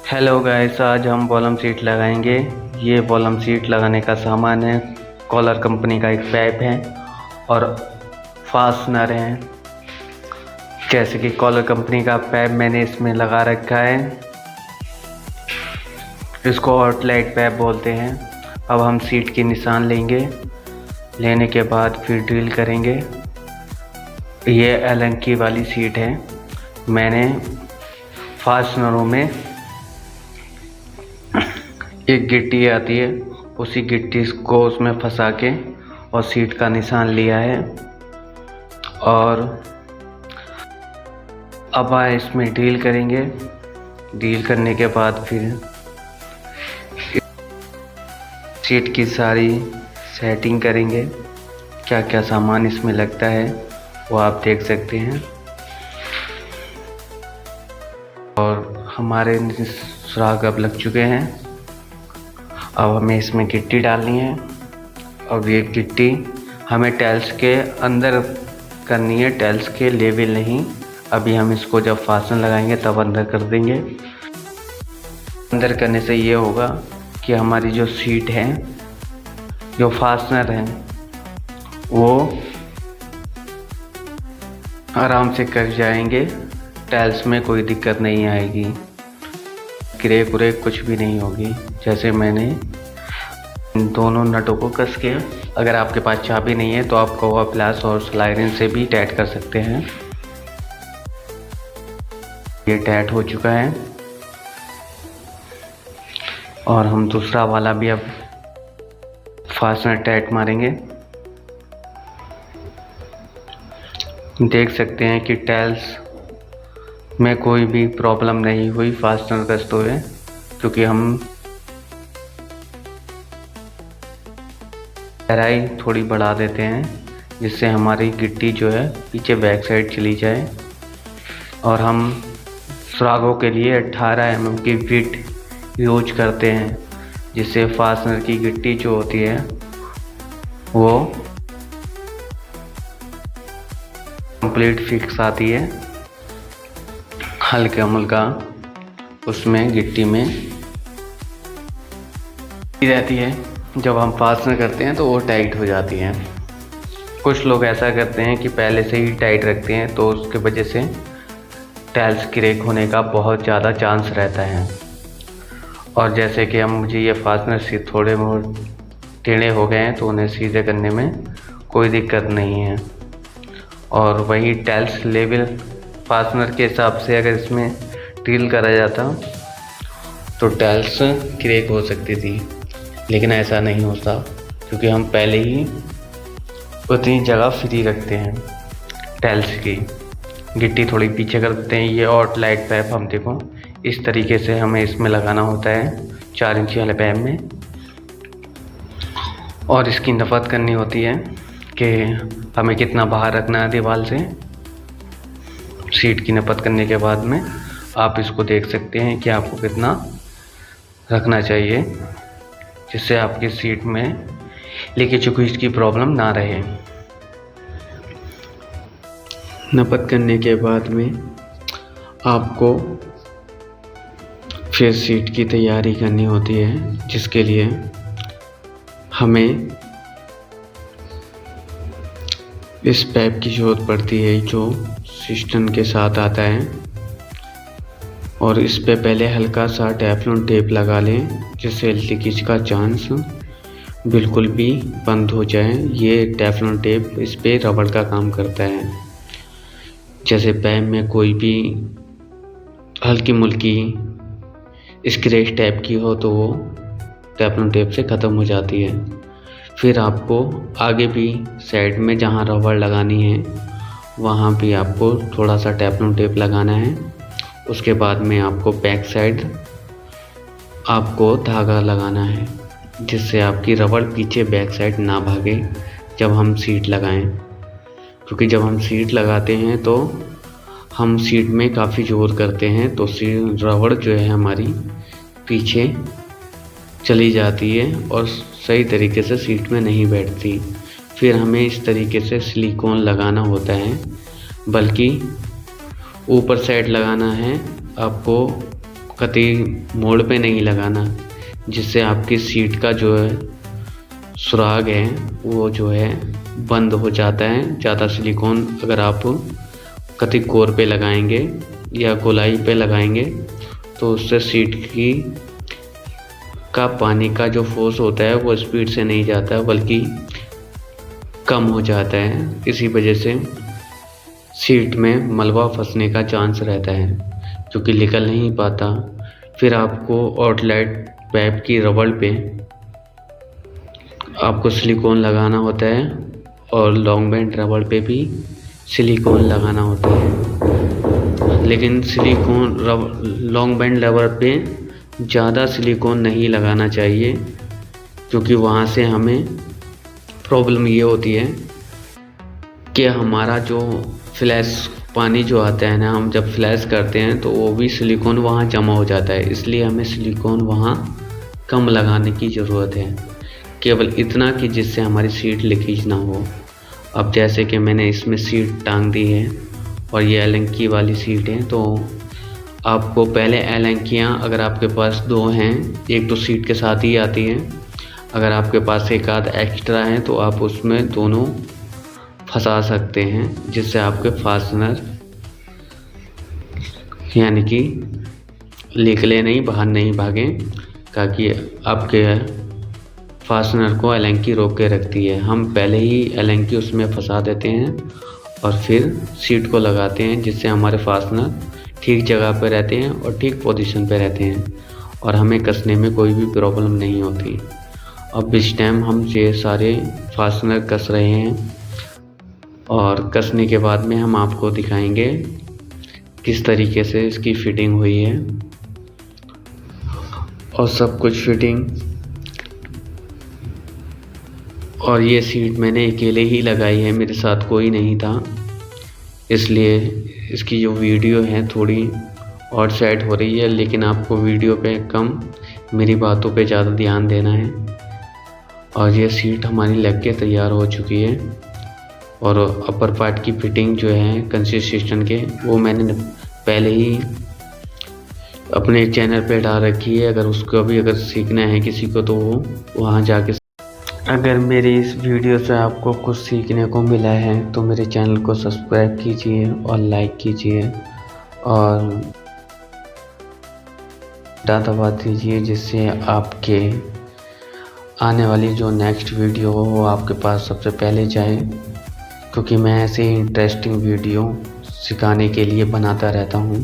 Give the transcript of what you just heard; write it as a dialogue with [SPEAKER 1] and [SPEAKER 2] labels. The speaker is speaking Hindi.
[SPEAKER 1] हेलो गाइस, आज हम बॉलम सीट लगाएंगे। ये बॉलम सीट लगाने का सामान है। कॉलर कंपनी का एक पाइप है और फास्टनर है। जैसे कि कॉलर कंपनी का पाइप मैंने इसमें लगा रखा है, इसको आउटलेट पाइप बोलते हैं। अब हम सीट के निशान लेंगे, लेने के बाद फिर ड्रिल करेंगे। ये एलन की वाली सीट है। मैंने फास्टनरों में एक गिट्टी आती है, उसी गिट्टी को उसमें फंसा के और सीट का निशान लिया है। और अब इसमें ड्रिल करेंगे। ड्रिल करने के बाद फिर सीट की सारी सेटिंग करेंगे। क्या क्या सामान इसमें लगता है वो आप देख सकते हैं। और हमारे सुराख अब लग चुके हैं। अब हमें इसमें गिट्टी डालनी है। अब ये गिट्टी हमें टाइल्स के अंदर करनी है, टाइल्स के लेवल नहीं। अभी हम इसको जब फास्टनर लगाएंगे तब अंदर कर देंगे। अंदर करने से ये होगा कि हमारी जो सीट है, जो फास्टनर है, वो आराम से कस जाएंगे। टाइल्स में कोई दिक्कत नहीं आएगी, क्रैक व्रेक कुछ भी नहीं होगी। जैसे मैंने इन दोनों नटों को कस के, अगर आपके पास चाबी नहीं है तो आप कवा प्लास और स्लाइडन से भी टाइट कर सकते हैं। ये टाइट हो चुका है और हम दूसरा वाला भी अब फास्टनर टाइट मारेंगे। देख सकते हैं कि टाइल्स में कोई भी प्रॉब्लम नहीं हुई फास्टनर कसते हुए, क्योंकि हम गहराई थोड़ी बढ़ा देते हैं जिससे हमारी गिट्टी जो है पीछे बैक साइड चली जाए। और हम सुराखों के लिए 18 mm की बिट यूज करते हैं, जिससे फास्टनर की गिट्टी जो होती है वो कंप्लीट फिक्स आती है। हल्का मुल्का उसमें गिट्टी में रहती है। जब हम फास्टनर करते हैं तो वो टाइट हो जाती है। कुछ लोग ऐसा करते हैं कि पहले से ही टाइट रखते हैं, तो उसके वजह से टाइल्स क्रैक होने का बहुत ज़्यादा चांस रहता है। और जैसे कि हम मुझे ये फास्टनर से थोड़े बहुत टेढ़े हो गए हैं, तो उन्हें सीधे करने में कोई दिक्कत नहीं है। और वही टाइल्स लेवल फास्टनर के हिसाब से अगर इसमें ड्रिल करा जाता तो टाइल्स क्रैक हो सकती थी, लेकिन ऐसा नहीं होता, क्योंकि हम पहले ही उतनी जगह फ्री रखते हैं टाइल्स की। गिट्टी थोड़ी पीछे कर देते हैं। ये आउटलेट पाइप हम देखो इस तरीके से हमें इसमें लगाना होता है 4 इंची वाले पाइप में। और इसकी नफरत करनी होती है कि हमें कितना बाहर रखना है दीवार से। सीट की नपत करने के बाद में आप इसको देख सकते हैं कि आपको कितना रखना चाहिए, जिससे आपकी सीट में लीकेज की प्रॉब्लम ना रहे। नपत करने के बाद में आपको फिर सीट की तैयारी करनी होती है, जिसके लिए हमें इस पाइप की ज़रूरत पड़ती है जो सिस्टम के साथ आता है। और इस पे पहले हल्का सा टेफ्लॉन टेप लगा लें, जिससे लीकेज का चांस बिल्कुल भी बंद हो जाए। ये टेफ्लॉन टेप इस पे रबड़ का काम करता है। जैसे पाइप में कोई भी हल्की मुल्की स्क्रैच टाइप की हो तो वो टेफ्लॉन टेप से ख़त्म हो जाती है। फिर आपको आगे भी साइड में जहाँ रबड़ लगानी है वहाँ भी आपको थोड़ा सा टेफ्लॉन टेप लगाना है। उसके बाद में आपको बैक साइड आपको धागा लगाना है, जिससे आपकी रबड़ पीछे बैक साइड ना भागे जब हम सीट लगाएं। क्योंकि जब हम सीट लगाते हैं तो हम सीट में काफ़ी जोर करते हैं, तो रबड़ जो है हमारी पीछे चली जाती है और सही तरीके से सीट में नहीं बैठती। फिर हमें इस तरीके से सिलिकॉन लगाना होता है, बल्कि ऊपर साइड लगाना है आपको कतई मोड़ पे नहीं लगाना, जिससे आपकी सीट का जो है सुराग है वो जो है बंद हो जाता है। ज़्यादा सिलिकॉन अगर आप कतई कोर पे लगाएंगे या गोलाई पे लगाएंगे तो उससे सीट की का पानी का जो फोर्स होता है वो स्पीड से नहीं जाता बल्कि कम हो जाता है। इसी वजह से सीट में मलबा फंसने का चांस रहता है क्योंकि निकल नहीं पाता। फिर आपको आउटलेट पाइप की रबड़ पे आपको सिलिकॉन लगाना होता है और लॉन्ग बैंड रबड़ पे भी सिलिकॉन लगाना होता है। लेकिन सिलिकॉन लॉन्ग बैंड रबड़ पे ज़्यादा सिलिकॉन नहीं लगाना चाहिए क्योंकि वहाँ से हमें प्रॉब्लम ये होती है कि हमारा जो फ्लैश पानी जो आता है ना, हम जब फ्लैश करते हैं तो वो भी सिलिकॉन वहाँ जमा हो जाता है। इसलिए हमें सिलिकॉन वहाँ कम लगाने की ज़रूरत है, केवल इतना कि जिससे हमारी सीट लीकेज ना हो। अब जैसे कि मैंने इसमें सीट टांग दी है और ये एलेंकी वाली सीट है, तो आपको पहले एलेंकियाँ अगर आपके पास 2 हैं, एक तो सीट के साथ ही आती है, अगर आपके पास एक आध एक्स्ट्रा है तो आप उसमें दोनों फंसा सकते हैं, जिससे आपके फास्टनर यानी कि निकले नहीं, बाहर नहीं भागें, ताकि आपके फास्टनर को एलेंकी रोक के रखती है। हम पहले ही एलेंकी उसमें फंसा देते हैं और फिर सीट को लगाते हैं, जिससे हमारे फास्टनर ठीक जगह पर रहते हैं और ठीक पोजीशन पे रहते हैं और हमें कसने में कोई भी प्रॉब्लम नहीं होती। अब इस टाइम हम ये सारे फास्टनर कस रहे हैं और कसने के बाद में हम आपको दिखाएंगे किस तरीके से इसकी फिटिंग हुई है और सब कुछ फिटिंग। और ये सीट मैंने अकेले ही लगाई है, मेरे साथ कोई नहीं था, इसलिए इसकी जो वीडियो है थोड़ी आउट साइड हो रही है। लेकिन आपको वीडियो पे कम, मेरी बातों पे ज़्यादा ध्यान देना है। और ये सीट हमारी लग के तैयार हो चुकी है और अपर पार्ट की फिटिंग जो है कंसिस्टेंट के वो मैंने पहले ही अपने चैनल पे डाल रखी है। अगर उसको भी अगर सीखना है किसी को तो वो वहाँ जाके। अगर मेरी इस वीडियो से आपको कुछ सीखने को मिला है तो मेरे चैनल को सब्सक्राइब कीजिए और लाइक कीजिए और दबा दीजिए, जिससे आपके आने वाली जो नेक्स्ट वीडियो हो वो आपके पास सबसे पहले जाए, क्योंकि मैं ऐसे ही इंटरेस्टिंग वीडियो सिखाने के लिए बनाता रहता हूँ।